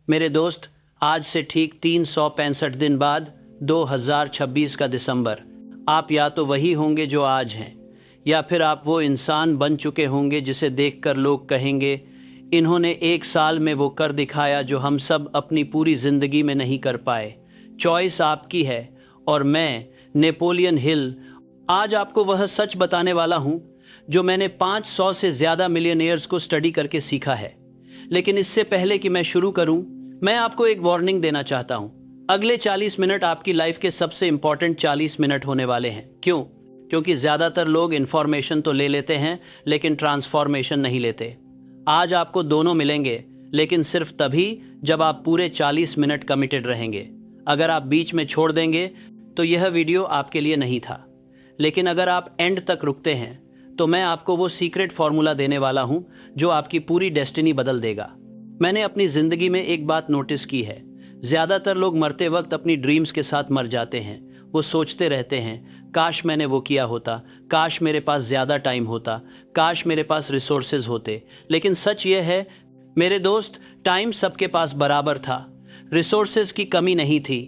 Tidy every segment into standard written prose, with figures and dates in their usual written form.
मेरे दोस्त, आज से ठीक 365 दिन बाद 2026 का दिसंबर, आप या तो वही होंगे जो आज हैं, या फिर आप वो इंसान बन चुके होंगे जिसे देखकर लोग कहेंगे, इन्होंने एक साल में वो कर दिखाया जो हम सब अपनी पूरी ज़िंदगी में नहीं कर पाए। चॉइस आपकी है। और मैं, नेपोलियन हिल, आज आपको वह सच बताने वाला हूँ जो मैंने 500 से ज़्यादा मिलियनेयर्स को स्टडी करके सीखा है। लेकिन इससे पहले कि मैं शुरू करूं, मैं आपको एक वार्निंग देना चाहता हूं। अगले 40 मिनट आपकी लाइफ के सबसे इंपॉर्टेंट 40 मिनट होने वाले हैं। क्यों? क्योंकि ज़्यादातर लोग इन्फॉर्मेशन तो ले लेते हैं लेकिन ट्रांसफॉर्मेशन नहीं लेते। आज आपको दोनों मिलेंगे, लेकिन सिर्फ तभी जब आप पूरे 40 मिनट कमिटेड रहेंगे। अगर आप बीच में छोड़ देंगे तो यह वीडियो आपके लिए नहीं था। लेकिन अगर आप एंड तक रुकते हैं तो मैं आपको वो सीक्रेट फॉर्मूला देने वाला हूँ जो आपकी पूरी डेस्टिनी बदल देगा। मैंने अपनी ज़िंदगी में एक बात नोटिस की है, ज़्यादातर लोग मरते वक्त अपनी ड्रीम्स के साथ मर जाते हैं। वो सोचते रहते हैं, काश मैंने वो किया होता, काश मेरे पास ज़्यादा टाइम होता, काश मेरे पास रिसोर्सेज होते। लेकिन सच ये है मेरे दोस्त, टाइम सबके पास बराबर था, रिसोर्सेज की कमी नहीं थी।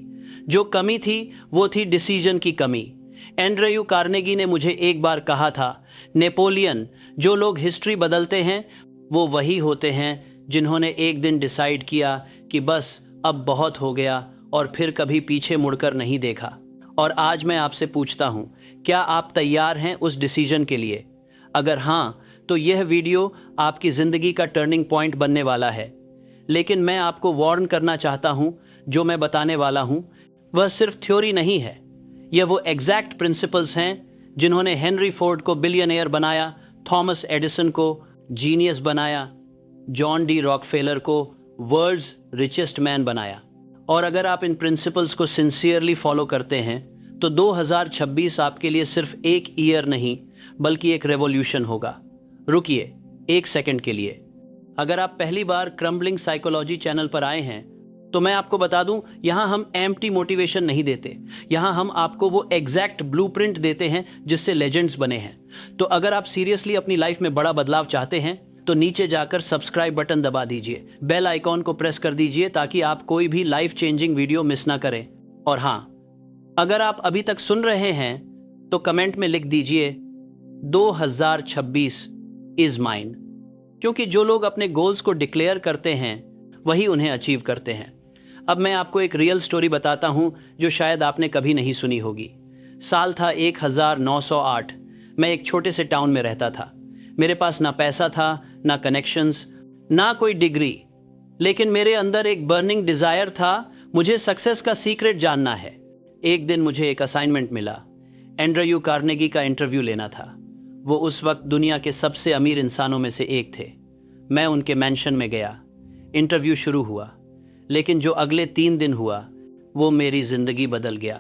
जो कमी थी वो थी डिसीजन की कमी। एंड्रयू कार्नेगी ने मुझे एक बार कहा था, नेपोलियन, जो लोग हिस्ट्री बदलते हैं वो वही होते हैं जिन्होंने एक दिन डिसाइड किया कि बस अब बहुत हो गया और फिर कभी पीछे मुड़कर नहीं देखा। और आज मैं आपसे पूछता हूँ, क्या आप तैयार हैं उस डिसीजन के लिए? अगर हाँ, तो यह वीडियो आपकी ज़िंदगी का टर्निंग पॉइंट बनने वाला है। लेकिन मैं आपको वार्न करना चाहता हूँ, जो मैं बताने वाला हूँ वह सिर्फ थ्योरी नहीं है। यह वो एग्जैक्ट प्रिंसिपल्स हैं जिन्होंने हेनरी फोर्ड को बिलियनेयर बनाया, थॉमस एडिसन को जीनियस बनाया, जॉन डी रॉकफेलर को वर्ल्ड्स रिचेस्ट मैन बनाया। और अगर आप इन प्रिंसिपल्स को सिंसियरली फॉलो करते हैं तो 2026 आपके लिए सिर्फ एक ईयर नहीं बल्कि एक रेवोल्यूशन होगा। रुकिए एक सेकंड के लिए। अगर आप पहली बार क्रम्बलिंग साइकोलॉजी चैनल पर आए हैं तो मैं आपको बता दूं, यहाँ हम एम्प्टी मोटिवेशन नहीं देते। यहाँ हम आपको वो एग्जैक्ट ब्लूप्रिंट देते हैं जिससे लेजेंड्स बने हैं। तो अगर आप सीरियसली अपनी लाइफ में बड़ा बदलाव चाहते हैं तो नीचे जाकर सब्सक्राइब बटन दबा दीजिए, बेल आइकॉन को प्रेस कर दीजिए ताकि आप कोई भी लाइफ चेंजिंग वीडियो मिस ना करें। और हाँ, अगर आप अभी तक सुन रहे हैं तो कमेंट में लिख दीजिए 2026 इज माइन, क्योंकि जो लोग अपने गोल्स को डिक्लेयर करते हैं वही उन्हें अचीव करते हैं। अब मैं आपको एक रियल स्टोरी बताता हूँ जो शायद आपने कभी नहीं सुनी होगी। साल था 1908। मैं एक छोटे से टाउन में रहता था। मेरे पास ना पैसा था, ना कनेक्शंस, ना कोई डिग्री, लेकिन मेरे अंदर एक बर्निंग डिज़ायर था, मुझे सक्सेस का सीक्रेट जानना है। एक दिन मुझे एक असाइनमेंट मिला, एंड्रयू कार्नेगी का इंटरव्यू लेना था। वो उस वक्त दुनिया के सबसे अमीर इंसानों में से एक थे। मैं उनके मैंशन में गया। इंटरव्यू शुरू हुआ, लेकिन जो अगले 3 दिन हुआ वो मेरी ज़िंदगी बदल गया।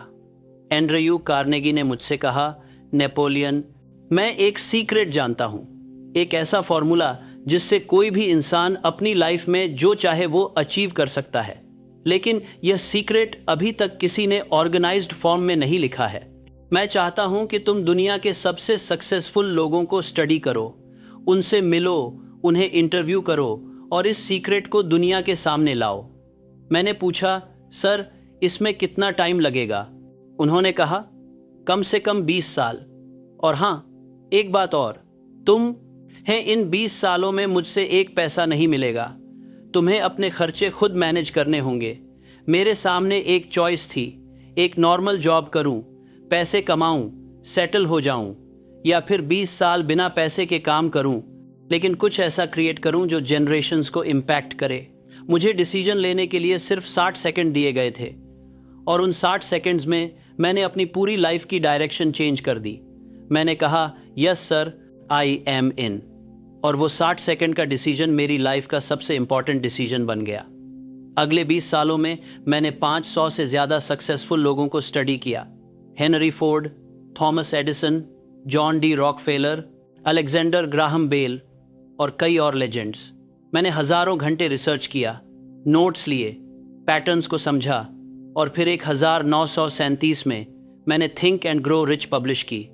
एंड्रयू कार्नेगी ने मुझसे कहा, नेपोलियन, मैं एक सीक्रेट जानता हूँ, एक ऐसा फॉर्मूला जिससे कोई भी इंसान अपनी लाइफ में जो चाहे वो अचीव कर सकता है। लेकिन यह सीक्रेट अभी तक किसी ने ऑर्गेनाइज्ड फॉर्म में नहीं लिखा है। मैं चाहता हूँ कि तुम दुनिया के सबसे सक्सेसफुल लोगों को स्टडी करो, उनसे मिलो, उन्हें इंटरव्यू करो और इस सीक्रेट को दुनिया के सामने लाओ। मैंने पूछा, सर इसमें कितना टाइम लगेगा? उन्होंने कहा, कम से कम 20 साल। और हाँ, एक बात और, तुम हैं, इन 20 सालों में मुझसे एक पैसा नहीं मिलेगा। तुम्हें अपने खर्चे खुद मैनेज करने होंगे। मेरे सामने एक चॉइस थी, एक नॉर्मल जॉब करूं, पैसे कमाऊं, सेटल हो जाऊं, या फिर 20 साल बिना पैसे के काम करूं, लेकिन कुछ ऐसा क्रिएट करूं जो जनरेशन्स को इम्पैक्ट करे। मुझे डिसीजन लेने के लिए सिर्फ 60 सेकंड दिए गए थे और उन 60 सेकंड्स में मैंने अपनी पूरी लाइफ की डायरेक्शन चेंज कर दी। मैंने कहा, यस सर, आई एम इन। और वो 60 सेकंड का डिसीजन मेरी लाइफ का सबसे इंपॉर्टेंट डिसीजन बन गया। अगले 20 सालों में मैंने 500 से ज़्यादा सक्सेसफुल लोगों को स्टडी किया। Henry Ford, Thomas Edison, John D Rockefeller, Alexander Graham Bell और कई और लेजेंड्स। मैंने हज़ारों घंटे रिसर्च किया, नोट्स लिए, पैटर्न्स को समझा और फिर 1937 में मैंने think and grow rich publish की।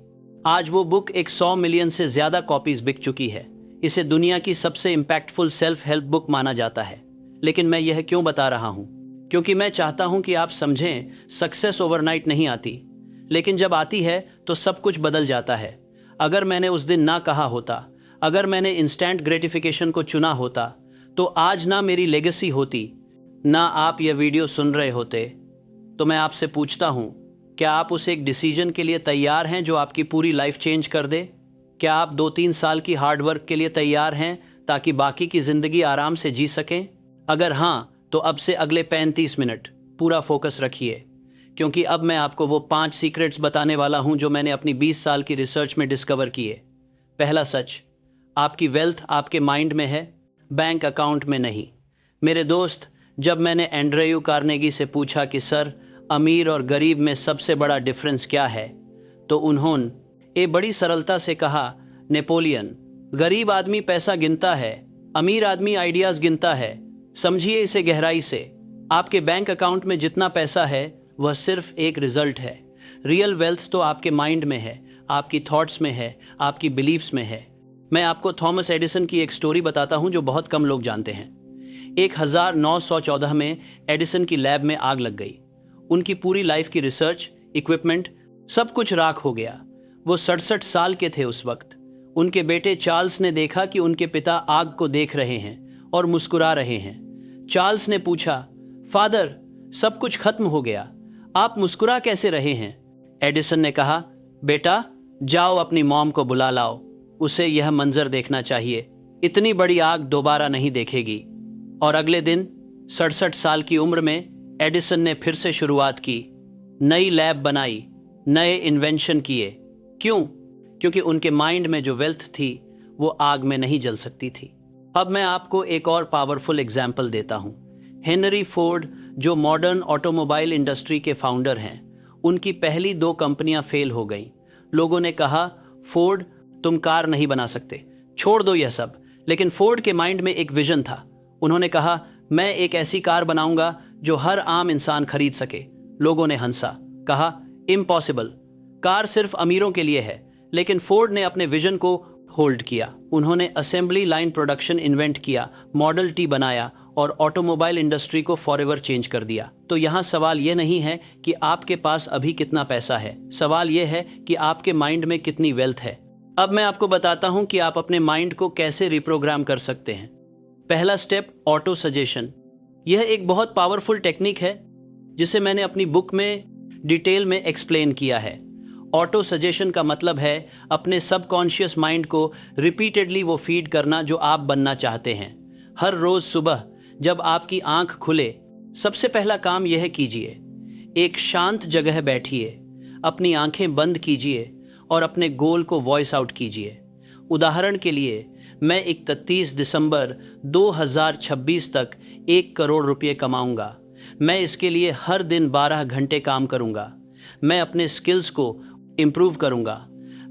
आज वो बुक 100 मिलियन से ज़्यादा कॉपीज़ बिक चुकी है। इसे दुनिया की सबसे इम्पैक्टफुल सेल्फ हेल्प बुक माना जाता है। लेकिन मैं यह क्यों बता रहा हूँ? क्योंकि मैं चाहता हूँ कि आप समझें, सक्सेस ओवरनाइट नहीं आती, लेकिन जब आती है तो सब कुछ बदल जाता है। अगर मैंने उस दिन ना कहा होता, अगर मैंने इंस्टेंट ग्रेटिफिकेशन को चुना होता, तो आज ना मेरी लेगेसी होती, ना आप यह वीडियो सुन रहे होते। तो मैं आपसे पूछता हूँ, क्या आप उस एक डिसीजन के लिए तैयार हैं जो आपकी पूरी लाइफ चेंज कर दे? क्या आप 2-3 साल की हार्डवर्क के लिए तैयार हैं ताकि बाकी की ज़िंदगी आराम से जी सकें? अगर हाँ, तो अब से अगले 35 मिनट पूरा फोकस रखिए, क्योंकि अब मैं आपको वो 5 सीक्रेट्स बताने वाला हूँ जो मैंने अपनी 20 साल की रिसर्च में डिस्कवर किए। पहला सच, आपकी वेल्थ आपके माइंड में है, बैंक अकाउंट में नहीं। मेरे दोस्त, जब मैंने एंड्रयू कार्नेगी से पूछा कि सर, अमीर और गरीब में सबसे बड़ा डिफरेंस क्या है, तो उन्होंने बड़ी सरलता से कहा, नेपोलियन, गरीब आदमी पैसा गिनता है, अमीर आदमी आइडियाज़ गिनता है। समझिए इसे गहराई से। आपके बैंक अकाउंट में जितना पैसा है वह सिर्फ एक रिजल्ट है। रियल वेल्थ तो आपके माइंड में है, आपकी थॉट्स में है, आपकी बिलीव्स में है। मैं आपको थॉमस एडिसन की एक स्टोरी बताता हूं जो बहुत कम लोग जानते हैं। 1914 में एडिसन की लैब में आग लग गई। उनकी पूरी लाइफ की रिसर्च, इक्विपमेंट, सब कुछ राख हो गया। वो 67 साल के थे उस वक्त। उनके बेटे चार्ल्स ने देखा कि उनके पिता आग को देख रहे हैं और मुस्कुरा रहे हैं। चार्ल्स ने पूछा, फादर, सब कुछ खत्म हो गया, आप मुस्कुरा कैसे रहे हैं? एडिसन ने कहा, बेटा, जाओ अपनी मॉम को बुला लाओ, उसे यह मंजर देखना चाहिए। इतनी बड़ी आग दोबारा नहीं देखेगी। और अगले दिन 67 साल की उम्र में एडिसन ने फिर से शुरुआत की, नई लैब बनाई, नए इन्वेंशन किए। क्यों? क्योंकि उनके माइंड में जो वेल्थ थी वो आग में नहीं जल सकती थी। अब मैं आपको एक और पावरफुल एग्जाम्पल देता हूँ। हेनरी फोर्ड, जो मॉडर्न ऑटोमोबाइल इंडस्ट्री के फाउंडर हैं, उनकी पहली 2 कंपनियां फेल हो गईं। लोगों ने कहा, फोर्ड, तुम कार नहीं बना सकते, छोड़ दो यह सब। लेकिन फोर्ड के माइंड में एक विजन था। उन्होंने कहा, मैं एक ऐसी कार बनाऊंगा जो हर आम इंसान खरीद सके। लोगों ने हंसा, कहा, इम्पॉसिबल, कार सिर्फ अमीरों के लिए है। लेकिन फोर्ड ने अपने विजन को होल्ड किया। उन्होंने असेंबली लाइन प्रोडक्शन इन्वेंट किया, मॉडल टी बनाया और ऑटोमोबाइल इंडस्ट्री को फॉरएवर चेंज कर दिया। तो यहाँ सवाल यह नहीं है कि आपके पास अभी कितना पैसा है, सवाल यह है कि आपके माइंड में कितनी वेल्थ है। अब मैं आपको बताता हूँ कि आप अपने माइंड को कैसे रिप्रोग्राम कर सकते हैं। पहला स्टेप, ऑटो सजेशन। यह एक बहुत पावरफुल टेक्निक है जिसे मैंने अपनी बुक में डिटेल में एक्सप्लेन किया है। ऑटो सजेशन का मतलब है अपने सबकॉन्शियस माइंड को रिपीटेडली वो फीड करना जो आप बनना चाहते हैं। हर रोज़ सुबह जब आपकी आंख खुले, सबसे पहला काम यह कीजिए, एक शांत जगह बैठिए, अपनी आंखें बंद कीजिए और अपने गोल को वॉइस आउट कीजिए। उदाहरण के लिए, मैं 31 दिसंबर 2026 तक 1 करोड़ रुपये कमाऊंगा। मैं इसके लिए हर दिन 12 घंटे काम करूंगा। मैं अपने स्किल्स को इम्प्रूव करूंगा।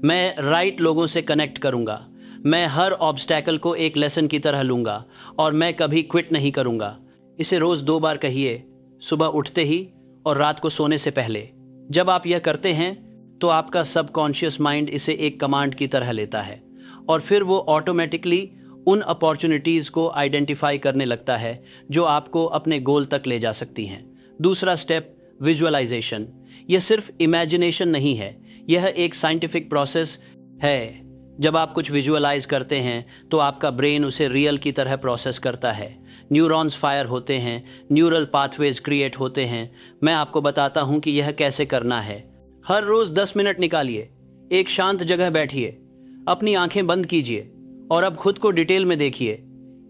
मैं राइट लोगों से कनेक्ट करूंगा। मैं हर ऑब्स्टैकल को एक लेसन की तरह लूंगा और मैं कभी क्विट नहीं करूंगा। इसे रोज़ 2 बार कहिए, सुबह उठते ही और रात को सोने से पहले। जब आप यह करते हैं तो आपका सबकॉन्शियस माइंड इसे एक कमांड की तरह लेता है और फिर वो ऑटोमेटिकली उन अपॉर्चुनिटीज़ को आइडेंटिफाई करने लगता है जो आपको अपने गोल तक ले जा सकती हैं। दूसरा स्टेप, विजुअलाइजेशन। यह सिर्फ इमेजिनेशन नहीं है, यह एक साइंटिफिक प्रोसेस है। जब आप कुछ विजुअलाइज करते हैं तो आपका ब्रेन उसे रियल की तरह प्रोसेस करता है। न्यूरॉन्स फायर होते हैं, न्यूरल पाथवेज क्रिएट होते हैं। मैं आपको बताता हूं कि यह कैसे करना है। हर रोज़ 10 मिनट निकालिए, एक शांत जगह बैठिए, अपनी आंखें बंद कीजिए और अब खुद को डिटेल में देखिए।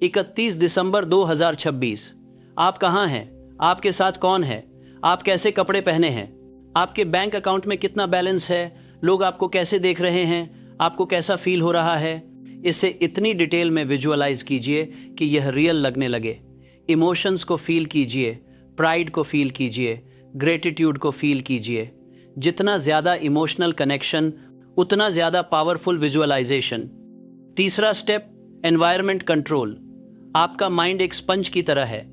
31 दिसंबर 2026, आप कहाँ हैं? आपके साथ कौन है? आप कैसे कपड़े पहने हैं? आपके बैंक अकाउंट में कितना बैलेंस है? लोग आपको कैसे देख रहे हैं? आपको कैसा फील हो रहा है? इसे इतनी डिटेल में विजुअलाइज कीजिए कि यह रियल लगने लगे। इमोशंस को फील कीजिए, प्राइड को फील कीजिए, ग्रेटिट्यूड को फील कीजिए। जितना ज़्यादा इमोशनल कनेक्शन, उतना ज़्यादा पावरफुल विजुअलाइजेशन। तीसरा स्टेप, एनवायरनमेंट कंट्रोल। आपका माइंड एक स्पंज की तरह है,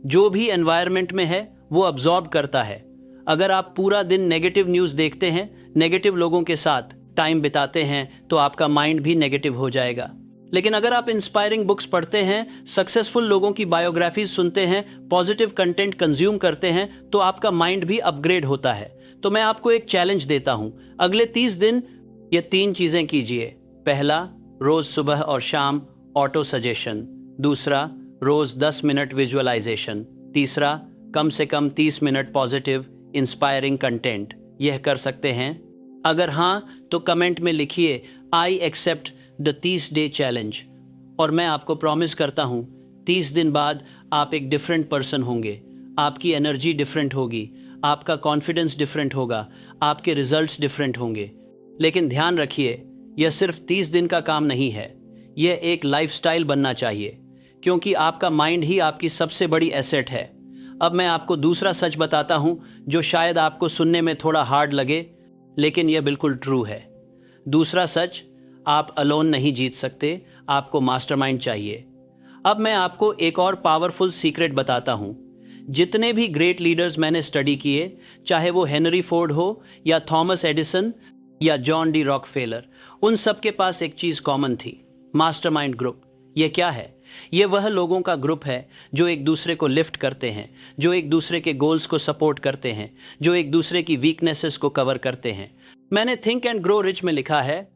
जो भी एनवायरनमेंट में है वो अब्जॉर्ब करता है। अगर आप पूरा दिन नेगेटिव न्यूज़ देखते हैं, नेगेटिव लोगों के साथ टाइम बिताते हैं, तो आपका माइंड भी नेगेटिव हो जाएगा। लेकिन अगर आप इंस्पायरिंग बुक्स पढ़ते हैं, सक्सेसफुल लोगों की बायोग्राफीज सुनते हैं, पॉजिटिव कंटेंट कंज्यूम करते हैं, तो आपका माइंड भी अपग्रेड होता है। तो मैं आपको एक चैलेंज देता हूं, अगले 30 दिन ये 3 चीजें कीजिए। पहला, रोज सुबह और शाम ऑटो सजेशन। दूसरा, रोज 10 मिनट विजुअलाइजेशन। तीसरा, कम से कम 30 मिनट पॉजिटिव इंस्पायरिंग कंटेंट। यह कर सकते हैं? अगर हाँ, तो कमेंट में लिखिए I accept the 30 day challenge. और मैं आपको प्रॉमिस करता हूँ 30 दिन बाद आप एक डिफरेंट पर्सन होंगे। आपकी एनर्जी डिफरेंट होगी, आपका कॉन्फिडेंस डिफरेंट होगा, आपके रिजल्ट्स डिफरेंट होंगे। लेकिन ध्यान रखिए, यह सिर्फ 30 दिन का काम नहीं है, यह एक लाइफस्टाइल बनना चाहिए, क्योंकि आपका माइंड ही आपकी सबसे बड़ी एसेट है। अब मैं आपको दूसरा सच बताता हूँ, जो शायद आपको सुनने में थोड़ा हार्ड लगे, लेकिन यह बिल्कुल ट्रू है। दूसरा सच, आप अलोन नहीं जीत सकते, आपको मास्टरमाइंड चाहिए। अब मैं आपको एक और पावरफुल सीक्रेट बताता हूँ। जितने भी ग्रेट लीडर्स मैंने स्टडी किए, चाहे वो हेनरी फोर्ड हो या थॉमस एडिसन या जॉन डी रॉकफेलर, उन सब के पास एक चीज़ कॉमन थी, मास्टरमाइंड ग्रुप। ये क्या है? ये वह लोगों का ग्रुप है जो एक दूसरे को लिफ्ट करते हैं, जो एक दूसरे के गोल्स को सपोर्ट करते हैं, जो एक दूसरे की वीकनेसेस को कवर करते हैं। मैंने थिंक एंड ग्रो रिच में लिखा है,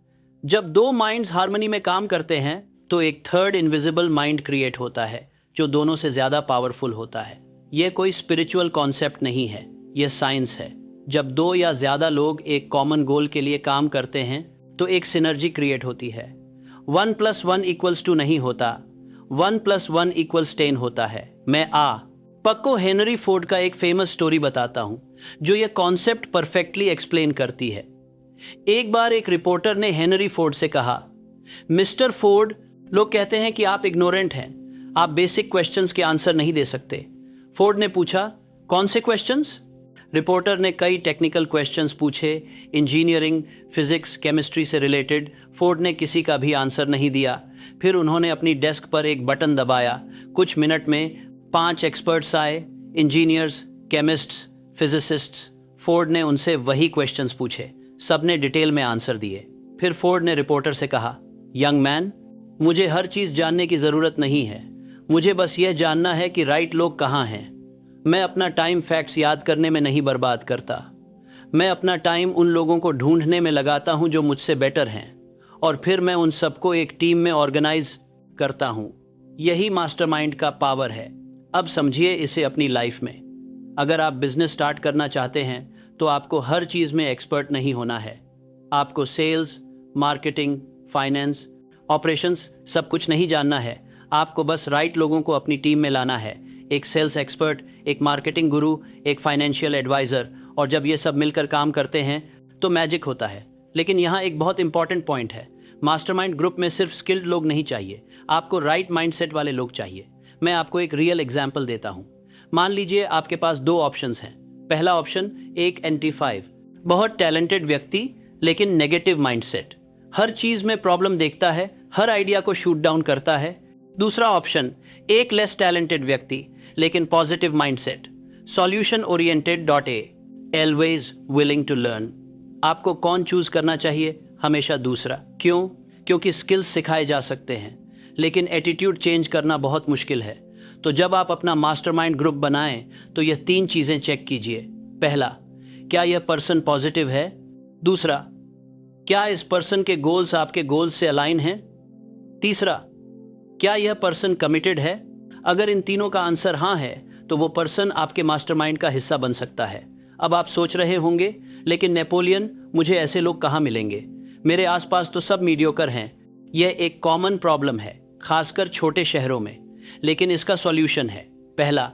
जब 2 माइंड्स हार्मनी में काम करते हैं तो एक थर्ड इनविजिबल माइंड क्रिएट होता है, जो दोनों से ज़्यादा पावरफुल होता है। यह कोई स्पिरिचुअल कॉन्सेप्ट नहीं है, यह साइंस है। जब 2 या ज़्यादा लोग एक कॉमन गोल के लिए काम करते हैं तो एक सिनर्जी क्रिएट होती है। 1 + 1 = 2 नहीं होता, 1 + 1 = 10 होता है। मैं पक्को हेनरी फोर्ड का एक फेमस स्टोरी बताता हूँ जो यह कॉन्सेप्ट परफेक्टली एक्सप्लेन करती है। एक बार एक रिपोर्टर ने हेनरी फोर्ड से कहा, मिस्टर फोर्ड, लोग कहते हैं कि आप इग्नोरेंट हैं, आप बेसिक क्वेश्चंस के आंसर नहीं दे सकते। फोर्ड ने पूछा, कौन से क्वेश्चंस? रिपोर्टर ने कई टेक्निकल क्वेश्चंस पूछे, इंजीनियरिंग, फिजिक्स, केमिस्ट्री से रिलेटेड। फोर्ड ने किसी का भी आंसर नहीं दिया। फिर उन्होंने अपनी डेस्क पर एक बटन दबाया। कुछ मिनट में 5 एक्सपर्ट्स आए, इंजीनियर्स, केमिस्ट्स, फिजिसिस्ट्स। फोर्ड ने उनसे वही क्वेश्चंस पूछे, सबने डिटेल में आंसर दिए। फिर फोर्ड ने रिपोर्टर से कहा, यंग मैन, मुझे हर चीज़ जानने की ज़रूरत नहीं है, मुझे बस यह जानना है कि राइट लोग कहाँ हैं। मैं अपना टाइम फैक्ट्स याद करने में नहीं बर्बाद करता, मैं अपना टाइम उन लोगों को ढूंढने में लगाता हूं जो मुझसे बेटर हैं, और फिर मैं उन सबको एक टीम में ऑर्गेनाइज करता हूं। यही मास्टरमाइंड का पावर है। अब समझिए इसे अपनी लाइफ में। अगर आप बिजनेस स्टार्ट करना चाहते हैं तो आपको हर चीज़ में एक्सपर्ट नहीं होना है। आपको सेल्स, मार्केटिंग, फाइनेंस, ऑपरेशंस सब कुछ नहीं जानना है। आपको बस राइट लोगों को अपनी टीम में लाना है, एक सेल्स एक्सपर्ट, एक मार्केटिंग गुरु, एक फाइनेंशियल एडवाइज़र। और जब ये सब मिलकर काम करते हैं तो मैजिक होता है। लेकिन यहाँ एक बहुत इंपॉर्टेंट पॉइंट है, मास्टरमाइंड ग्रुप में सिर्फ स्किल्ड लोग नहीं चाहिए, आपको राइट माइंडसेट वाले लोग चाहिए। मैं आपको एक रियल एग्जाम्पल देता हूँ। मान लीजिए आपके पास 2 ऑप्शंस हैं। पहला ऑप्शन, एक NT5, बहुत टैलेंटेड व्यक्ति लेकिन नेगेटिव माइंडसेट, हर चीज़ में प्रॉब्लम देखता है, हर आइडिया को शूट डाउन करता है। दूसरा ऑप्शन, एक लेस टैलेंटेड व्यक्ति लेकिन positive mindset, solution oriented .A, always willing to learn. आपको कौन चूज करना चाहिए? हमेशा दूसरा। क्यों? क्योंकि स्किल्स सिखाए जा सकते हैं लेकिन एटीट्यूड चेंज करना बहुत मुश्किल है। तो जब आप अपना मास्टरमाइंड ग्रुप बनाएं तो यह 3 चीजें चेक कीजिए। पहला, क्या यह पर्सन पॉजिटिव है? दूसरा, क्या इस पर्सन के गोल्स आपके गोल्स से अलाइन हैं? तीसरा, क्या यह पर्सन कमिटेड है? अगर इन तीनों का आंसर हाँ है तो वो पर्सन आपके मास्टरमाइंड का हिस्सा बन सकता है। अब आप सोच रहे होंगे, लेकिन नेपोलियन, मुझे ऐसे लोग कहाँ मिलेंगे? मेरे आसपास तो सब मीडियोकर हैं। यह एक कॉमन प्रॉब्लम है, खासकर छोटे शहरों में। लेकिन इसका सॉल्यूशन है। पहला,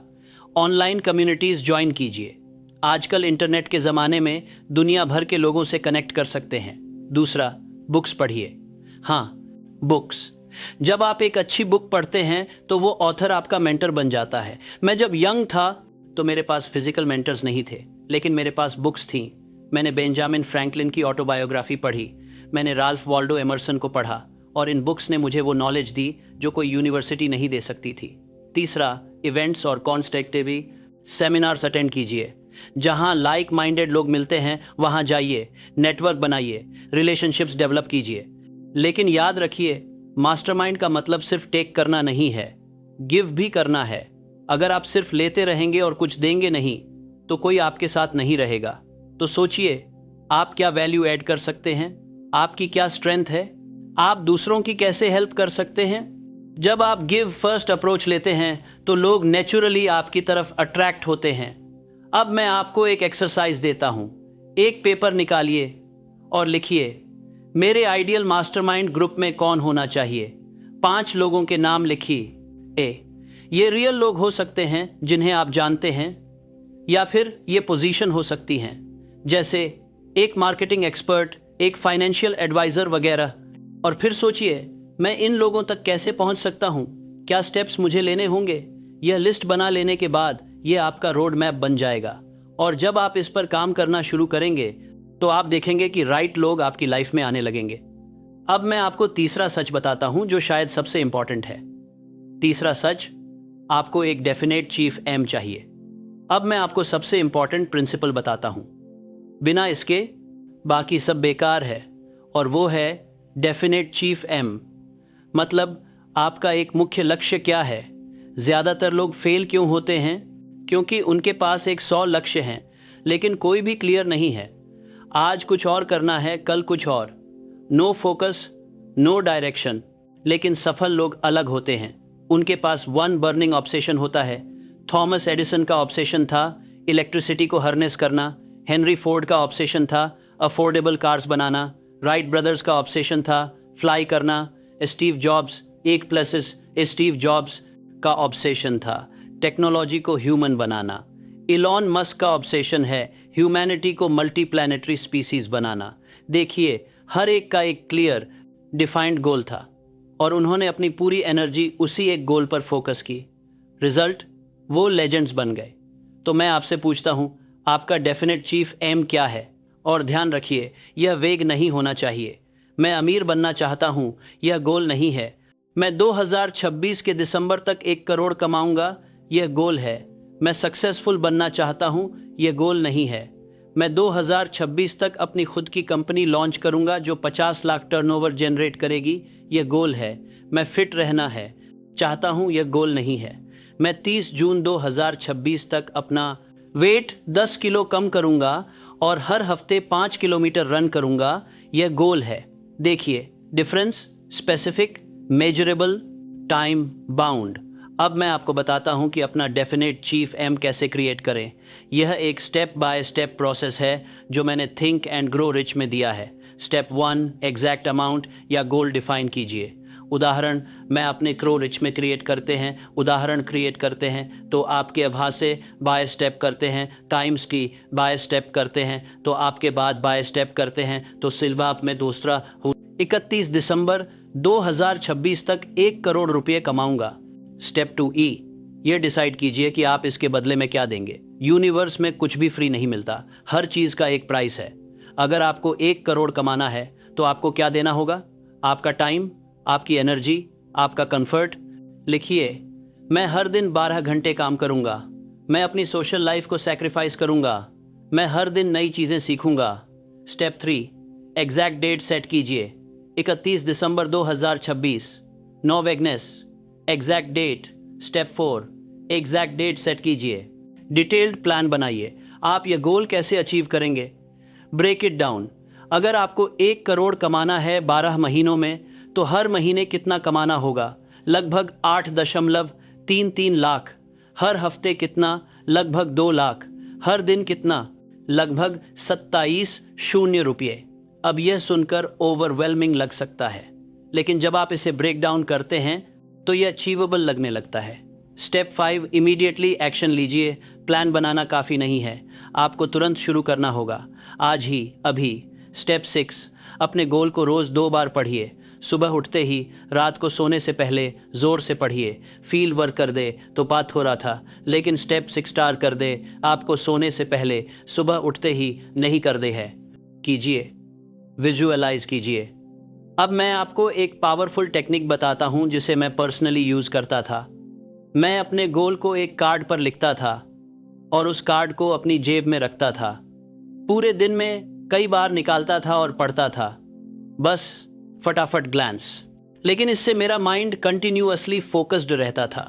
ऑनलाइन कम्युनिटीज़ ज्वाइन कीजिए। आजकल इंटरनेट के ज़माने में दुनिया भर के लोगों से कनेक्ट कर सकते हैं। दूसरा, बुक्स पढ़िए। हाँ, बुक्स। जब आप एक अच्छी बुक पढ़ते हैं तो वो ऑथर आपका मेंटर बन जाता है। मैं जब यंग था तो मेरे पास फिजिकल मेंटर्स नहीं थे, लेकिन मेरे पास बुक्स थीं। मैंने बेंजामिन फ्रैंकलिन की ऑटोबायोग्राफी पढ़ी, मैंने राल्फ वॉल्डो एमर्सन को पढ़ा, और इन बुक्स ने मुझे वो नॉलेज दी जो कोई यूनिवर्सिटी नहीं दे सकती थी। तीसरा, इवेंट्स और कॉन्स्ट्रक्टिव सेमिनार्स अटेंड कीजिए। जहां लाइक माइंडेड लोग मिलते हैं वहां जाइए, नेटवर्क बनाइए, रिलेशनशिप्स डेवलप कीजिए। लेकिन याद रखिए, मास्टरमाइंड का मतलब सिर्फ टेक करना नहीं है, गिव भी करना है। अगर आप सिर्फ लेते रहेंगे और कुछ देंगे नहीं तो कोई आपके साथ नहीं रहेगा। तो सोचिए, आप क्या वैल्यू ऐड कर सकते हैं, आपकी क्या स्ट्रेंथ है, आप दूसरों की कैसे हेल्प कर सकते हैं। जब आप गिव फर्स्ट अप्रोच लेते हैं तो लोग नेचुरली आपकी तरफ अट्रैक्ट होते हैं। अब मैं आपको एक एक्सरसाइज देता हूं। एक पेपर निकालिए और लिखिए, मेरे आइडियल मास्टरमाइंड ग्रुप में कौन होना चाहिए। 5 लोगों के नाम लिखिए। ये रियल लोग हो सकते हैं जिन्हें आप जानते हैं, या फिर ये पोजीशन हो सकती हैं, जैसे एक मार्केटिंग एक्सपर्ट, एक फाइनेंशियल एडवाइजर वगैरह। और फिर सोचिए, मैं इन लोगों तक कैसे पहुंच सकता हूं, क्या स्टेप्स मुझे लेने होंगे। यह लिस्ट बना लेने के बाद यह आपका रोड मैप बन जाएगा। और जब आप इस पर काम करना शुरू करेंगे तो आप देखेंगे कि राइट लोग आपकी लाइफ में आने लगेंगे। अब मैं आपको तीसरा सच बताता हूं जो शायद सबसे इंपॉर्टेंट है। तीसरा सच, आपको एक डेफिनेट चीफ एम चाहिए। अब मैं आपको सबसे इंपॉर्टेंट प्रिंसिपल बताता हूं, बिना इसके बाकी सब बेकार है, और वो है डेफिनेट चीफ एम। मतलब आपका एक मुख्य लक्ष्य क्या है। ज़्यादातर लोग फेल क्यों होते हैं? क्योंकि उनके पास एक 100 लक्ष्य हैं लेकिन कोई भी क्लियर नहीं है। आज कुछ और करना है, कल कुछ और। No focus, no direction. लेकिन सफल लोग अलग होते हैं, उनके पास वन बर्निंग ऑब्सेशन होता है। थॉमस एडिसन का ऑब्सेशन था इलेक्ट्रिसिटी को हार्नेस करना, हेनरी फोर्ड का ऑब्सेशन था अफोर्डेबल कार्स बनाना, राइट ब्रदर्स का ऑब्सेशन था फ्लाई करना, स्टीव जॉब्स स्टीव जॉब्स का ऑब्सेशन था टेक्नोलॉजी को ह्यूमन बनाना। इलॉन मस्क का ऑब्सेशन है ह्यूमैनिटी को मल्टी प्लैनेटरी स्पीसीज बनाना। देखिए, हर एक का एक क्लियर डिफाइंड गोल था और उन्होंने अपनी पूरी एनर्जी उसी एक गोल पर फोकस की। रिजल्ट, वो लेजेंड्स बन गए। तो मैं आपसे पूछता हूँ, आपका डेफिनेट चीफ एम क्या है? और ध्यान रखिए, यह वेग नहीं होना चाहिए। मैं अमीर बनना चाहता हूँ, यह गोल नहीं है। मैं 2026 के दिसंबर तक 1 करोड़ कमाऊंगा, यह गोल है। मैं सक्सेसफुल बनना चाहता हूँ, यह गोल नहीं है। मैं 2026 तक अपनी खुद की कंपनी लॉन्च करूंगा जो 50 लाख टर्नओवर जनरेट करेगी, यह गोल है। मैं फिट रहना है चाहता हूँ, यह गोल नहीं है। मैं 30 जून 2026 तक अपना वेट 10 किलो कम करूंगा और हर हफ्ते 5 किलोमीटर रन करूंगा, यह गोल है। देखिए difference, specific, measurable, time bound. अब मैं आपको बताता हूं कि अपना डेफिनेट चीफ एम कैसे क्रिएट करें। यह एक स्टेप बाय स्टेप प्रोसेस है जो मैंने थिंक एंड ग्रो रिच में दिया है। स्टेप 1, एग्जैक्ट अमाउंट या गोल डिफाइन कीजिए। उदाहरण मैं अपने क्रो रिच में क्रिएट करते हैं तो आपके आभास से बाय स्टेप करते हैं, टाइम्स की बाय स्टेप करते हैं तो आपके बाद बाय स्टेप करते हैं तो सिल्वा अप में दूसरा 31 दिसंबर 2026 तक 1 करोड़ रुपए कमाऊंगा। स्टेप 2E, ये डिसाइड कीजिए कि आप इसके बदले में क्या देंगे। यूनिवर्स में कुछ भी फ्री नहीं मिलता, हर चीज़ का एक प्राइस है। अगर आपको 1 करोड़ कमाना है तो आपको क्या देना होगा? आपका टाइम, आपकी एनर्जी, आपका कंफर्ट। लिखिए, मैं हर दिन 12 घंटे काम करूंगा, मैं अपनी सोशल लाइफ को सैक्रिफाइस करूंगा, मैं हर दिन नई चीज़ें सीखूंगा। स्टेप 3, एग्जैक्ट डेट सेट कीजिए। 31 दिसंबर 2026, no vagueness, exact date. Step 4, exact date set कीजिए। डिटेल्ड प्लान बनाइए। आप ये गोल कैसे अचीव करेंगे? Break it down. अगर आपको 1 करोड़ कमाना है 12 महीनों में तो हर महीने कितना कमाना होगा? लगभग 8.33 लाख। हर हफ्ते कितना? लगभग 2 लाख। हर दिन कितना? लगभग 27 रुपये। अब यह सुनकर ओवरवेलमिंग लग सकता है, लेकिन जब आप इसे ब्रेक डाउन करते हैं तो यह अचीवेबल लगने लगता है। स्टेप 5, इमीडिएटली एक्शन लीजिए। प्लान बनाना काफ़ी नहीं है, आपको तुरंत शुरू करना होगा, आज ही, अभी। स्टेप 6, अपने गोल को रोज़ 2 बार पढ़िए। सुबह उठते ही, रात को सोने से पहले ज़ोर से पढ़िए। फील वर्क कर दे तो बात हो रहा था, लेकिन स्टेप 6 स्टार कर दे, आपको सोने से पहले, सुबह उठते ही नहीं कर दे है। कीजिए, विजुअलाइज कीजिए। अब मैं आपको एक पावरफुल टेक्निक बताता हूं जिसे मैं पर्सनली यूज़ करता था। मैं अपने गोल को एक कार्ड पर लिखता था और उस कार्ड को अपनी जेब में रखता था। पूरे दिन में कई बार निकालता था और पढ़ता था, बस फटाफट ग्लैंस। लेकिन इससे मेरा माइंड कंटिन्यूअसली फोकस्ड रहता था।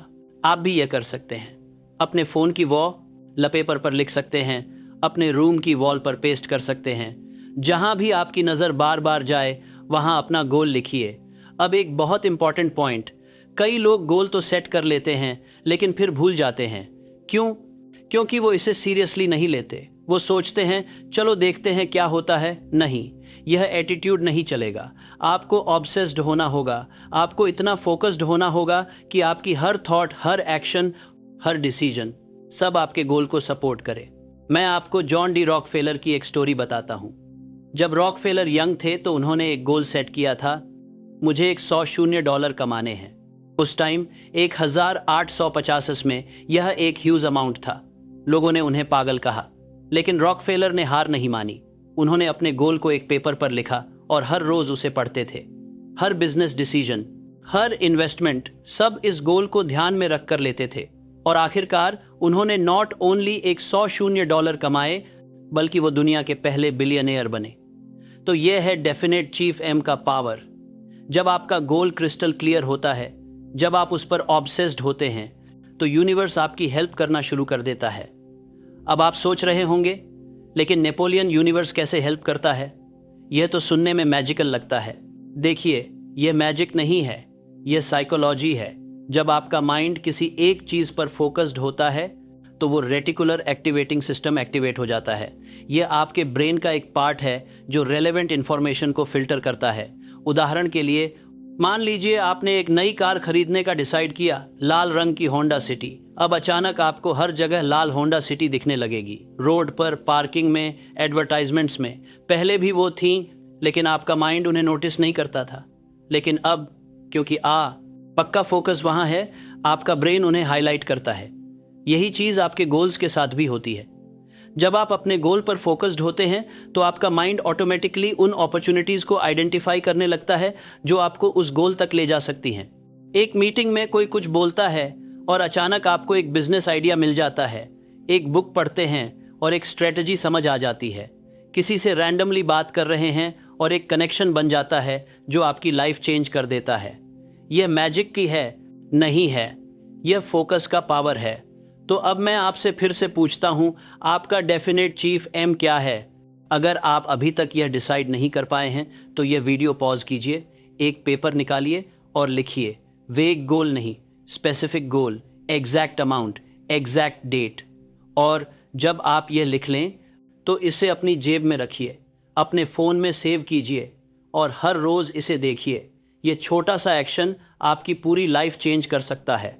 आप भी यह कर सकते हैं। अपने फ़ोन की वॉलपेपर पर लिख सकते हैं, अपने रूम की वॉल पर पेस्ट कर सकते हैं। जहां भी आपकी नज़र बार बार जाए वहां अपना गोल लिखिए। अब एक बहुत इंपॉर्टेंट पॉइंट, कई लोग गोल तो सेट कर लेते हैं लेकिन फिर भूल जाते हैं। क्यों? क्योंकि वो इसे सीरियसली नहीं लेते। वो सोचते हैं चलो देखते हैं क्या होता है। नहीं, यह एटीट्यूड नहीं चलेगा। आपको ऑब्सेस्ड होना होगा। आपको इतना फोकस्ड होना होगा कि आपकी हर थॉट, हर एक्शन, हर डिसीजन सब आपके गोल को सपोर्ट करे। मैं आपको जॉन डी रॉकफेलर की एक स्टोरी बताता हूँ। जब रॉकफेलर यंग थे तो उन्होंने एक गोल सेट किया था, मुझे एक $100 कमाने हैं। उस टाइम 1850 में यह एक ह्यूज अमाउंट था। लोगों ने उन्हें पागल कहा, लेकिन रॉकफेलर ने हार नहीं मानी। उन्होंने अपने गोल को एक पेपर पर लिखा और हर रोज उसे पढ़ते थे। हर बिजनेस डिसीजन, हर इन्वेस्टमेंट, सब इस गोल को ध्यान में रखकर लेते थे। और आखिरकार उन्होंने नॉट ओनली एक $100 कमाए, बल्कि वो दुनिया के पहले बिलियनियर बने। तो यह है डेफिनेट चीफ एम का पावर। जब आपका गोल क्रिस्टल क्लियर होता है, जब आप उस पर ऑब्सेस्ड होते हैं, तो यूनिवर्स आपकी हेल्प करना शुरू कर देता है। अब आप सोच रहे होंगे, लेकिन नेपोलियन यूनिवर्स कैसे हेल्प करता है? यह तो सुनने में मैजिकल लगता है। देखिए, यह मैजिक नहीं है, यह साइकोलॉजी है। जब आपका माइंड किसी एक चीज पर फोकस्ड होता है तो वो रेटिकुलर एक्टिवेटिंग सिस्टम एक्टिवेट हो जाता है। यह आपके ब्रेन का एक पार्ट है जो रेलेवेंट इंफॉर्मेशन को फिल्टर करता है। उदाहरण के लिए, मान लीजिए आपने एक नई कार खरीदने का डिसाइड किया, लाल रंग की होंडा सिटी। अब अचानक आपको हर जगह लाल होंडा सिटी दिखने लगेगी, रोड पर, पार्किंग में, एडवर्टाइजमेंट्स में। पहले भी वो थीं, लेकिन आपका माइंड उन्हें नोटिस नहीं करता था। लेकिन अब, क्योंकि पक्का फोकस वहां है, आपका ब्रेन उन्हें हाईलाइट करता है। यही चीज आपके गोल्स के साथ भी होती है। जब आप अपने गोल पर फोकस्ड होते हैं तो आपका माइंड ऑटोमेटिकली उन अपॉर्चुनिटीज को आइडेंटिफाई करने लगता है जो आपको उस गोल तक ले जा सकती हैं। एक मीटिंग में कोई कुछ बोलता है और अचानक आपको एक बिजनेस आइडिया मिल जाता है। एक बुक पढ़ते हैं और एक स्ट्रेटजी समझ आ जाती है। किसी से रैंडमली बात कर रहे हैं और एक कनेक्शन बन जाता है जो आपकी लाइफ चेंज कर देता है। यह मैजिक की है? नहीं है, यह फोकस का पावर है। तो अब मैं आपसे फिर से पूछता हूं, आपका डेफिनेट चीफ एम क्या है? अगर आप अभी तक यह डिसाइड नहीं कर पाए हैं तो यह वीडियो पॉज कीजिए, एक पेपर निकालिए और लिखिए। वेग गोल नहीं, specific goal, exact amount, exact date. और जब आप यह लिख लें तो इसे अपनी जेब में रखिए, अपने फ़ोन में सेव कीजिए और हर रोज़ इसे देखिए। ये छोटा सा एक्शन आपकी पूरी लाइफ चेंज कर सकता है।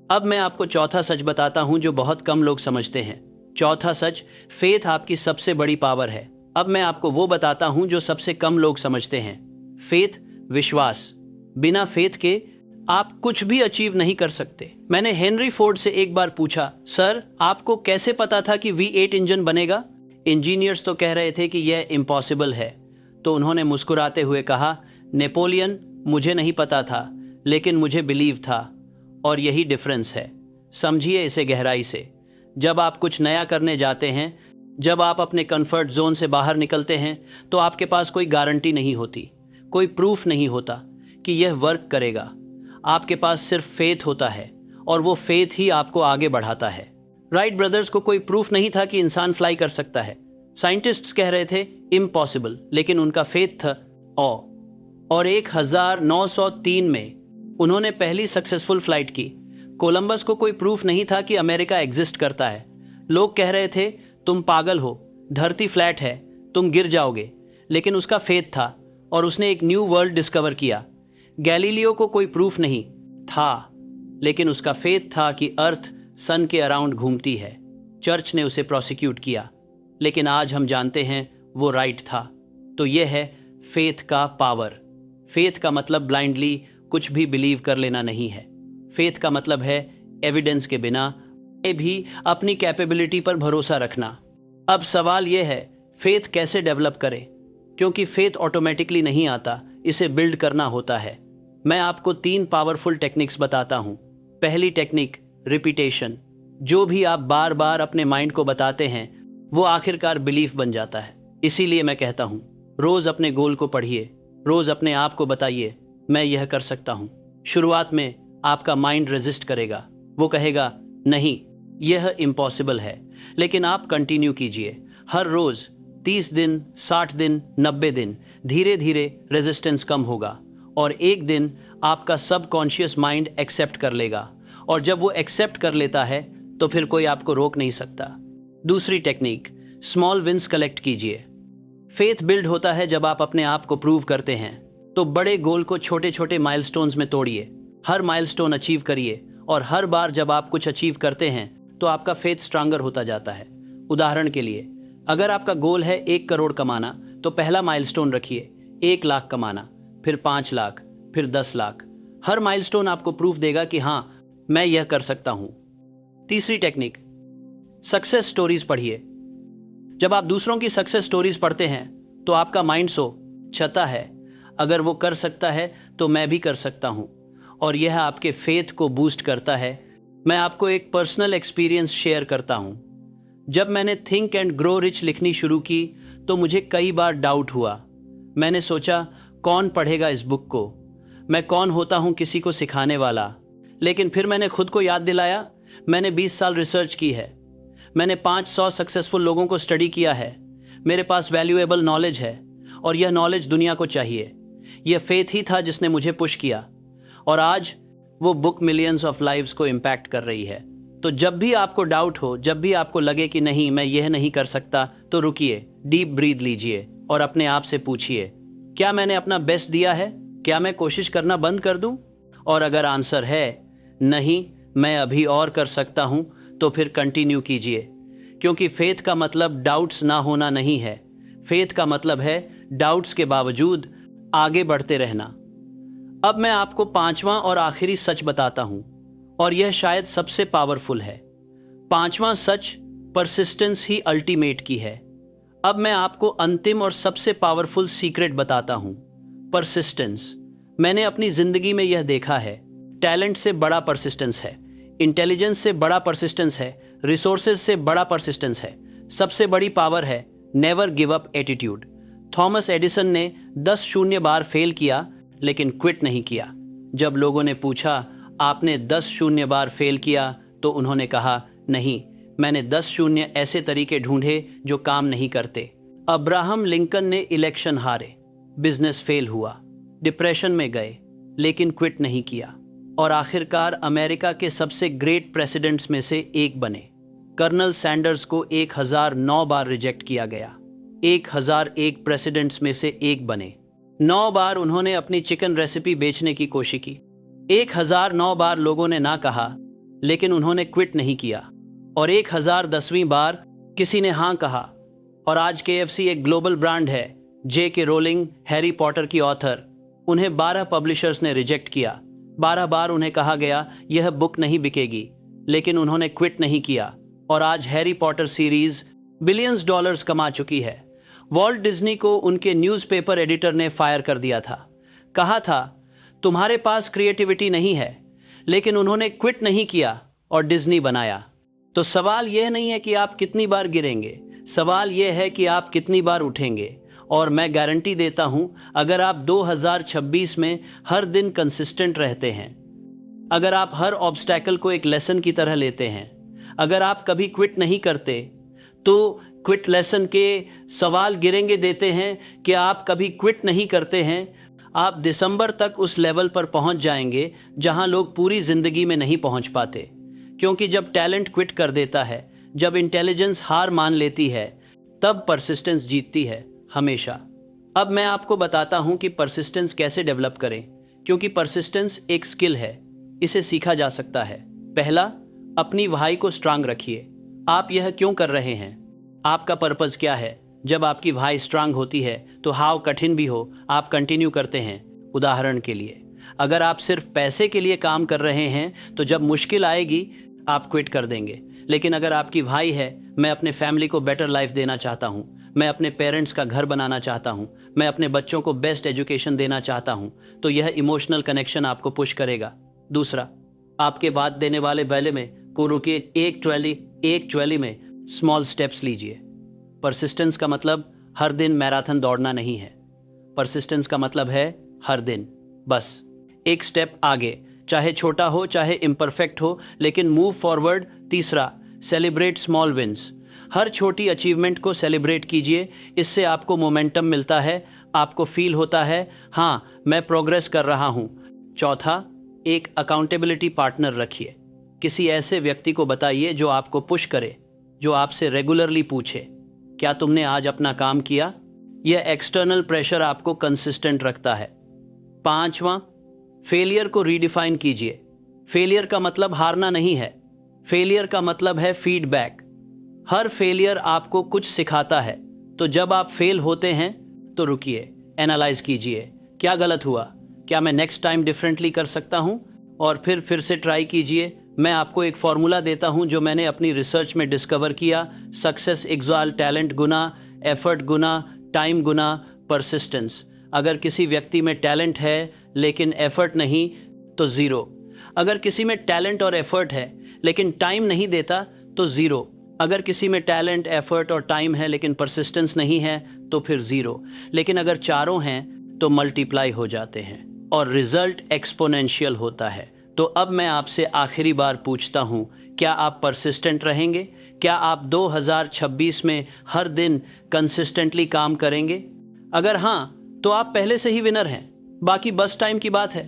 अब मैं आपको चौथा सच बताता हूं जो बहुत कम लोग समझते हैं। चौथा सच, फेथ आपकी सबसे बड़ी पावर है। अब मैं आपको वो बताता हूं जो सबसे कम लोग समझते हैं। फेथ, विश्वास। बिना फेथ के आप कुछ भी अचीव नहीं कर सकते। मैंने हेनरी फोर्ड से एक बार पूछा, सर आपको कैसे पता था कि V8 इंजन बनेगा? इंजीनियर्स तो कह रहे थे कि यह इम्पॉसिबल है। तो उन्होंने मुस्कुराते हुए कहा, नेपोलियन, मुझे नहीं पता था, लेकिन मुझे बिलीव था। और यही डिफरेंस है। समझिए इसे गहराई से। जब आप कुछ नया करने जाते हैं, जब आप अपने कंफर्ट जोन से बाहर निकलते हैं, तो आपके पास कोई गारंटी नहीं होती, कोई प्रूफ नहीं होता कि यह वर्क करेगा। आपके पास सिर्फ फेथ होता है और वो फेथ ही आपको आगे बढ़ाता है। राइट ब्रदर्स को कोई प्रूफ नहीं था कि इंसान फ्लाई कर सकता है। साइंटिस्ट्स कह रहे थे इम्पॉसिबल, लेकिन उनका फेथ था ऑ। और 1903 में उन्होंने पहली सक्सेसफुल फ्लाइट की। कोलंबस को कोई प्रूफ नहीं था कि अमेरिका एग्जिस्ट करता है। लोग कह रहे थे तुम पागल हो, धरती फ्लैट है, तुम गिर जाओगे। लेकिन उसका फेथ था और उसने एक न्यू वर्ल्ड डिस्कवर किया। गैलीलियो को कोई प्रूफ नहीं था, लेकिन उसका फेथ था कि अर्थ सन के अराउंड घूमती है। चर्च ने उसे प्रोसिक्यूट किया, लेकिन आज हम जानते हैं वो राइट था। तो यह है फेथ का पावर। फेथ का मतलब ब्लाइंडली कुछ भी बिलीव कर लेना नहीं है। फेथ का मतलब है एविडेंस के बिना भी अपनी कैपेबिलिटी पर भरोसा रखना। अब सवाल यह है, फेथ कैसे डेवलप करें? क्योंकि फेथ ऑटोमेटिकली नहीं आता, इसे बिल्ड करना होता है। मैं आपको 3 पावरफुल टेक्निक्स बताता हूं। पहली टेक्निक, रिपीटेशन। जो भी आप बार बार अपने माइंड को बताते हैं वो आखिरकार बिलीफ बन जाता है। इसीलिए मैं कहता हूं, रोज अपने गोल को पढ़िए, रोज अपने आप को बताइए, मैं यह कर सकता हूँ। शुरुआत में आपका माइंड रेजिस्ट करेगा, वो कहेगा नहीं यह इम्पॉसिबल है, लेकिन आप कंटिन्यू कीजिए। हर रोज़ 30 दिन, 60 दिन, 90 दिन, धीरे धीरे रेजिस्टेंस कम होगा और एक दिन आपका सबकॉन्शियस माइंड एक्सेप्ट कर लेगा, और जब वो एक्सेप्ट कर लेता है तो फिर कोई आपको रोक नहीं सकता। दूसरी टेक्निक, स्मॉल विंस कलेक्ट कीजिए। फेथ बिल्ड होता है जब आप अपने आप को प्रूव करते हैं, तो बड़े गोल को छोटे छोटे माइलस्टोन्स में तोड़िए। हर माइलस्टोन अचीव करिए, और हर बार जब आप कुछ अचीव करते हैं तो आपका फेथ स्ट्रांगर होता जाता है। उदाहरण के लिए, अगर आपका गोल है 1 करोड़ कमाना, तो पहला माइलस्टोन रखिए 1 लाख कमाना, फिर 5 लाख, फिर 10 लाख। हर माइलस्टोन आपको प्रूफ देगा कि हाँ, मैं यह कर सकता हूँ। तीसरी टेक्निक, सक्सेस स्टोरीज पढ़िए। जब आप दूसरों की सक्सेस स्टोरीज पढ़ते हैं तो आपका माइंड छता है, अगर वो कर सकता है तो मैं भी कर सकता हूँ, और यह आपके फेथ को बूस्ट करता है। मैं आपको एक पर्सनल एक्सपीरियंस शेयर करता हूँ। जब मैंने थिंक एंड ग्रो रिच लिखनी शुरू की तो मुझे कई बार डाउट हुआ। मैंने सोचा, कौन पढ़ेगा इस बुक को, मैं कौन होता हूँ किसी को सिखाने वाला। लेकिन फिर मैंने खुद को याद दिलाया, मैंने 20 साल रिसर्च की है, मैंने 500 सक्सेसफुल लोगों को स्टडी किया है, मेरे पास वैल्यूएबल नॉलेज है, और यह नॉलेज दुनिया को चाहिए। यह फेथ ही था जिसने मुझे पुश किया, और आज वो बुक मिलियंस ऑफ लाइव्स को इम्पैक्ट कर रही है। तो जब भी आपको डाउट हो, जब भी आपको लगे कि नहीं मैं यह नहीं कर सकता, तो रुकिए, डीप ब्रीथ लीजिए और अपने आप से पूछिए, क्या मैंने अपना बेस्ट दिया है? क्या मैं कोशिश करना बंद कर दूं? और अगर आंसर है नहीं, मैं अभी और कर सकता हूं, तो फिर कंटिन्यू कीजिए। क्योंकि फेथ का मतलब डाउट्स ना होना नहीं है, फेथ का मतलब है डाउट्स के बावजूद आगे बढ़ते रहना। अब मैं आपको 5वां और आखिरी सच बताता हूं, और यह शायद सबसे पावरफुल है। 5वां सच परसिस्टेंस ही अल्टीमेट की है। अब मैं आपको अंतिम और सबसे पावरफुल सीक्रेट बताता हूं, परसिस्टेंस। मैंने अपनी जिंदगी में यह देखा है, टैलेंट से बड़ा परसिस्टेंस है, इंटेलिजेंस से बड़ा परसिस्टेंस है, रिसोर्सेज से बड़ा परसिस्टेंस है, सबसे बड़ी पावर है never give up attitude. Thomas Edison ने 10 शून्य बार फेल किया, लेकिन क्विट नहीं किया। जब लोगों ने पूछा, आपने 10 शून्य बार फेल किया, तो उन्होंने कहा, नहीं, मैंने 10 शून्य ऐसे तरीके ढूंढे जो काम नहीं करते। अब्राहम लिंकन ने इलेक्शन हारे, बिजनेस फेल हुआ, डिप्रेशन में गए, लेकिन क्विट नहीं किया, और आखिरकार अमेरिका के सबसे ग्रेट प्रेसिडेंट्स में से एक बने। कर्नल सैंडर्स को 1009 बार रिजेक्ट किया गया, 1001 प्रेसिडेंट्स में से एक बने। 9 बार उन्होंने अपनी चिकन रेसिपी बेचने की कोशिश की, 1009 बार लोगों ने ना कहा, लेकिन उन्होंने क्विट नहीं किया, और 1010वीं बार किसी ने हाँ कहा। और आज KFC एक ग्लोबल ब्रांड है। J.K. रोलिंग, हैरी पॉटर की ऑथर, उन्हें 12 पब्लिशर्स ने रिजेक्ट किया। 12 बार उन्हें कहा गया यह बुक नहीं बिकेगी, लेकिन उन्होंने क्विट नहीं किया, और आज Harry Potter series billions dollars कमा चुकी है। वॉल्ट डिज्नी को उनके न्यूज़पेपर एडिटर ने फायर कर दिया था, कहा था तुम्हारे पास क्रिएटिविटी नहीं है, लेकिन उन्होंने क्विट नहीं किया और डिज्नी बनाया। तो सवाल यह नहीं है कि आप कितनी बार गिरेंगे, सवाल यह है कि आप कितनी बार उठेंगे। और मैं गारंटी देता हूं, अगर आप 2026 में हर दिन कंसिस्टेंट रहते हैं, अगर आप हर ऑब्स्टैकल को एक लेसन की तरह लेते हैं, अगर आप कभी क्विट नहीं करते, तो क्विट लेसन के सवाल गिरेंगे देते हैं कि आप कभी क्विट नहीं करते हैं, आप दिसंबर तक उस लेवल पर पहुंच जाएंगे जहां लोग पूरी जिंदगी में नहीं पहुंच पाते। क्योंकि जब टैलेंट क्विट कर देता है, जब इंटेलिजेंस हार मान लेती है, तब परसिस्टेंस जीतती है हमेशा। अब मैं आपको बताता हूं कि परसिस्टेंस कैसे डेवलप करें, क्योंकि परसिस्टेंस एक स्किल है, इसे सीखा जा सकता है। पहला, अपनी व्हाई को स्ट्रांग रखिए। आप यह क्यों कर रहे हैं, आपका पर्पस क्या है? जब आपकी व्हाई स्ट्रांग होती है तो हाव कठिन भी हो, आप कंटिन्यू करते हैं। उदाहरण के लिए, अगर आप सिर्फ पैसे के लिए काम कर रहे हैं तो जब मुश्किल आएगी आप क्विट कर देंगे। लेकिन अगर आपकी व्हाई है, मैं अपने फैमिली को बेटर लाइफ देना चाहता हूँ, मैं अपने पेरेंट्स का घर बनाना चाहता हूँ, मैं अपने बच्चों को बेस्ट एजुकेशन देना चाहता हूँ, तो यह इमोशनल कनेक्शन आपको पुश करेगा। दूसरा, आपके बात देने वाले बैले में को रुकिए, एक ट्वेली में स्मॉल स्टेप्स लीजिए। परसिस्टेंस का मतलब हर दिन मैराथन दौड़ना नहीं है, परसिस्टेंस का मतलब है हर दिन बस एक स्टेप आगे, चाहे छोटा हो चाहे इम्परफेक्ट हो, लेकिन मूव फॉरवर्ड। तीसरा, सेलिब्रेट स्मॉल विंस। हर छोटी अचीवमेंट को सेलिब्रेट कीजिए, इससे आपको मोमेंटम मिलता है, आपको फील होता है हाँ मैं प्रोग्रेस कर रहा हूँ। चौथा, एक अकाउंटेबिलिटी पार्टनर रखिए। किसी ऐसे व्यक्ति को बताइए जो आपको पुश करे, जो आपसे रेगुलरली पूछे क्या तुमने आज अपना काम किया। यह एक्सटर्नल प्रेशर आपको कंसिस्टेंट रखता है। पांचवा, फेलियर को रीडिफाइन कीजिए। फेलियर का मतलब हारना नहीं है, फेलियर का मतलब है फीडबैक। हर फेलियर आपको कुछ सिखाता है। तो जब आप फेल होते हैं तो रुकिए, एनालाइज कीजिए क्या गलत हुआ, क्या मैं नेक्स्ट टाइम डिफरेंटली कर सकता हूँ, और फिर से ट्राई कीजिए। मैं आपको एक फॉर्मूला देता हूँ जो मैंने अपनी रिसर्च में डिस्कवर किया। सक्सेस इक्वल टैलेंट गुना एफर्ट गुना टाइम गुना परसिस्टेंस। अगर किसी व्यक्ति में टैलेंट है लेकिन एफर्ट नहीं तो ज़ीरो। अगर किसी में टैलेंट और एफर्ट है लेकिन टाइम नहीं देता तो ज़ीरो। अगर किसी में टैलेंट एफर्ट और टाइम है लेकिन परसिस्टेंस नहीं है तो फिर ज़ीरो। लेकिन अगर चारों हैं तो मल्टीप्लाई हो जाते हैं और रिजल्ट एक्सपोनेंशियल होता है। तो अब मैं आपसे आखिरी बार पूछता हूँ, क्या आप परसिस्टेंट रहेंगे? क्या आप 2026 में हर दिन कंसिस्टेंटली काम करेंगे? अगर हाँ तो आप पहले से ही विनर हैं, बाकी बस टाइम की बात है।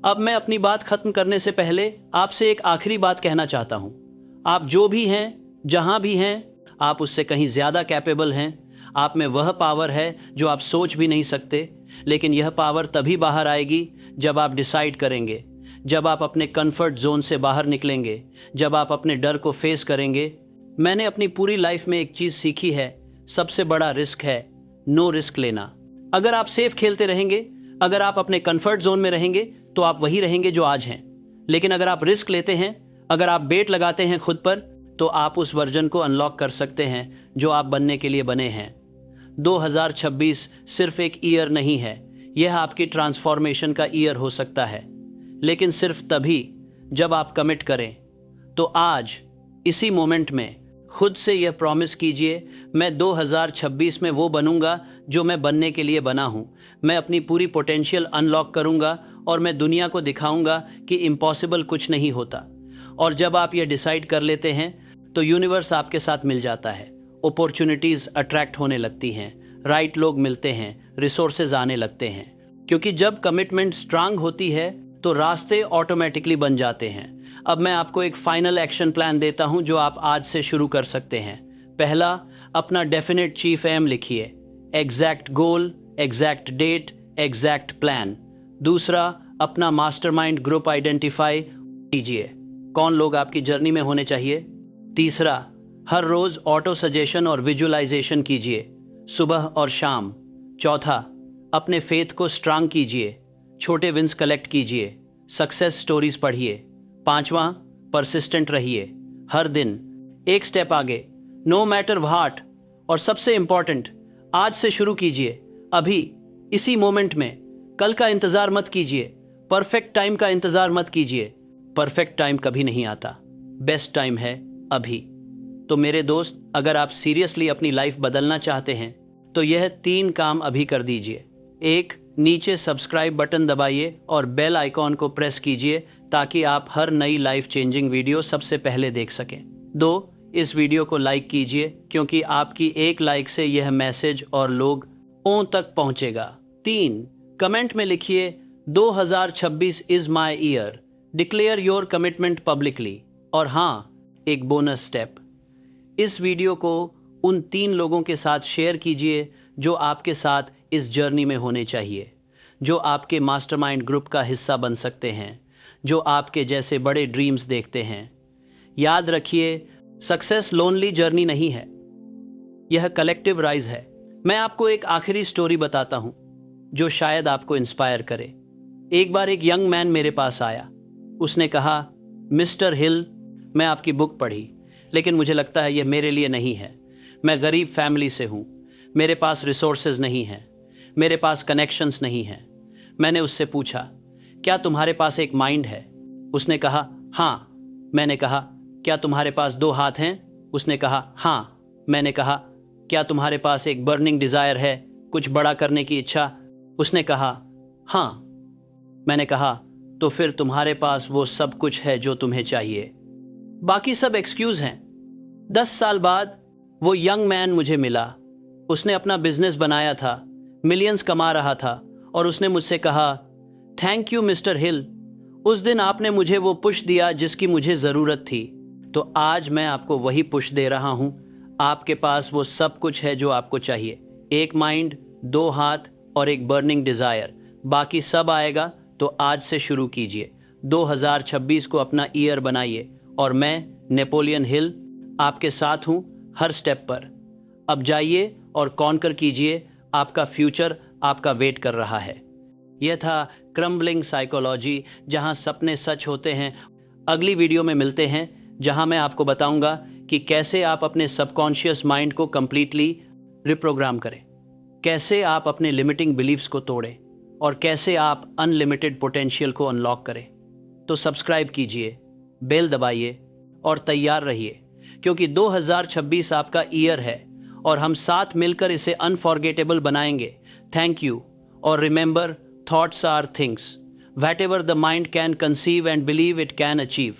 अब मैं अपनी बात खत्म करने से पहले आपसे एक आखिरी बात कहना चाहता हूँ। आप जो भी हैं, जहाँ भी हैं, आप उससे कहीं ज़्यादा कैपेबल हैं। आप में वह पावर है जो आप सोच भी नहीं सकते, लेकिन यह पावर तभी बाहर आएगी जब आप डिसाइड करेंगे, जब आप अपने कंफर्ट जोन से बाहर निकलेंगे, जब आप अपने डर को फेस करेंगे। मैंने अपनी पूरी लाइफ में एक चीज़ सीखी है, सबसे बड़ा रिस्क है नो रिस्क लेना। अगर आप सेफ खेलते रहेंगे, अगर आप अपने कंफर्ट जोन में रहेंगे तो आप वही रहेंगे जो आज हैं। लेकिन अगर आप रिस्क लेते हैं, अगर आप बेट लगाते हैं खुद पर, तो आप उस वर्जन को अनलॉक कर सकते हैं जो आप बनने के लिए बने हैं। 2026 सिर्फ एक ईयर नहीं है, यह आपकी ट्रांसफॉर्मेशन का ईयर हो सकता है, लेकिन सिर्फ तभी जब आप कमिट करें। तो आज इसी मोमेंट में खुद से यह प्रॉमिस कीजिए, मैं 2026 में वो बनूंगा जो मैं बनने के लिए बना हूँ। मैं अपनी पूरी पोटेंशियल अनलॉक करूंगा और मैं दुनिया को दिखाऊंगा कि इम्पॉसिबल कुछ नहीं होता। और जब आप ये डिसाइड कर लेते हैं तो यूनिवर्स आपके साथ मिल जाता है, अपॉर्चुनिटीज़ अट्रैक्ट होने लगती हैं, राइट लोग मिलते हैं, रिसोर्सेज आने लगते हैं। क्योंकि जब कमिटमेंट स्ट्रांग होती है तो रास्ते ऑटोमेटिकली बन जाते हैं। अब मैं आपको एक फाइनल एक्शन प्लान देता हूं जो आप आज से शुरू कर सकते हैं। पहला, अपना डेफिनेट चीफ एम लिखिए, एग्जैक्ट गोल, एग्जैक्ट डेट, एग्जैक्ट प्लान। दूसरा, अपना मास्टरमाइंड ग्रुप आइडेंटिफाई कीजिए, कौन लोग आपकी जर्नी में होने चाहिए। तीसरा, हर रोज़ ऑटो सजेशन और विजुअलाइजेशन कीजिए, सुबह और शाम। चौथा, अपने फेथ को स्ट्रांग कीजिए, छोटे विंस कलेक्ट कीजिए, सक्सेस स्टोरीज पढ़िए। पांचवा, परसिस्टेंट रहिए, हर दिन एक स्टेप आगे, नो मैटर व्हाट। और सबसे इंपॉर्टेंट, आज से शुरू कीजिए, अभी इसी मोमेंट में। कल का इंतज़ार मत कीजिए, परफेक्ट टाइम का इंतज़ार मत कीजिए, परफेक्ट टाइम कभी नहीं आता, बेस्ट टाइम है अभी। तो मेरे दोस्त, अगर आप सीरियसली अपनी लाइफ बदलना चाहते हैं तो यह 3 काम अभी कर दीजिए। एक, नीचे सब्सक्राइब बटन दबाइए और बेल आइकॉन को प्रेस कीजिए ताकि आप हर नई लाइफ चेंजिंग वीडियो सबसे पहले देख सकें। 2, इस वीडियो को लाइक कीजिए क्योंकि आपकी एक लाइक से यह मैसेज और लोगों तक पहुंचेगा। 3, कमेंट में लिखिए 2026 is my year, declare your commitment publicly. और हाँ, एक बोनस स्टेप, इस वीडियो को उन 3 लोगों के साथ शेयर कीजिए जो आपके साथ इस जर्नी में होने चाहिए, जो आपके मास्टरमाइंड ग्रुप का हिस्सा बन सकते हैं, जो आपके जैसे बड़े ड्रीम्स देखते हैं। याद रखिए, सक्सेस लोनली जर्नी नहीं है, यह कलेक्टिव राइज है। मैं आपको एक आखिरी स्टोरी बताता हूँ जो शायद आपको इंस्पायर करे। एक बार एक यंग मैन मेरे पास आया, उसने कहा, मिस्टर हिल, मैं आपकी बुक पढ़ी लेकिन मुझे लगता है यह मेरे लिए नहीं है। मैं गरीब फैमिली से हूँ, मेरे पास रिसोर्सेज नहीं हैं, मेरे पास कनेक्शंस नहीं हैं। मैंने उससे पूछा, क्या तुम्हारे पास एक माइंड है? उसने कहा, हाँ। मैंने कहा, क्या तुम्हारे पास 2 हाथ हैं? उसने कहा, हाँ। मैंने कहा, क्या तुम्हारे पास एक बर्निंग डिज़ायर है, कुछ बड़ा करने की इच्छा? उसने कहा, हाँ। मैंने कहा, तो फिर तुम्हारे पास वो सब कुछ है जो तुम्हें चाहिए, बाकी सब एक्सक्यूज हैं। 10 साल बाद वो यंग मैन मुझे मिला। उसने अपना बिजनेस बनाया था, मिलियंस कमा रहा था, और उसने मुझसे कहा, थैंक यू मिस्टर हिल, उस दिन आपने मुझे वो पुश दिया जिसकी मुझे ज़रूरत थी। तो आज मैं आपको वही पुश दे रहा हूँ। आपके पास वो सब कुछ है जो आपको चाहिए, एक माइंड, 2 हाथ और एक बर्निंग डिज़ायर। बाकी सब आएगा। तो आज से शुरू कीजिए। 2026 को अपना ईयर बनाइए, और मैं नेपोलियन हिल आपके साथ हूँ हर स्टेप पर। अब जाइए और कॉन्कर कीजिए, आपका फ्यूचर आपका वेट कर रहा है। यह था क्रम्बलिंग साइकोलॉजी, जहां सपने सच होते हैं। अगली वीडियो में मिलते हैं, जहां मैं आपको बताऊंगा कि कैसे आप अपने सबकॉन्शियस माइंड को कंप्लीटली रिप्रोग्राम करें, कैसे आप अपने लिमिटिंग बिलीव्स को तोड़ें, और कैसे आप अनलिमिटेड पोटेंशियल को अनलॉक करें। तो सब्सक्राइब कीजिए, बेल दबाइए और तैयार रहिए, क्योंकि 2026 आपका ईयर है और हम साथ मिलकर इसे अनफॉरगेटेबल बनाएंगे। Thank you. और remember, thoughts are things, whatever the mind can conceive and believe it can achieve.